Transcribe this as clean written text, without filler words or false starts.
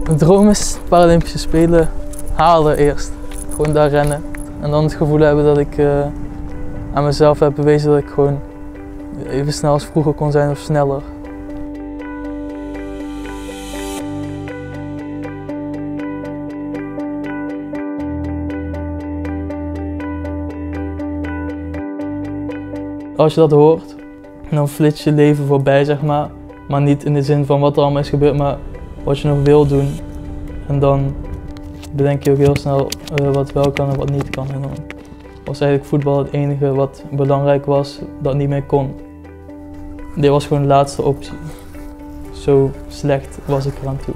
Mijn droom is Paralympische Spelen halen eerst. Gewoon daar rennen. En dan het gevoel hebben dat ik aan mezelf heb bewezen dat ik gewoon even snel als vroeger kon zijn of sneller. Als je dat hoort, dan flits je leven voorbij, zeg maar. Maar niet in de zin van wat er allemaal is gebeurd, maar wat je nog wil doen. En dan bedenk je ook heel snel wat wel kan en wat niet kan. En dan was eigenlijk voetbal het enige wat belangrijk was, dat niet meer kon. Dit was gewoon de laatste optie. Zo slecht was ik eraan toe.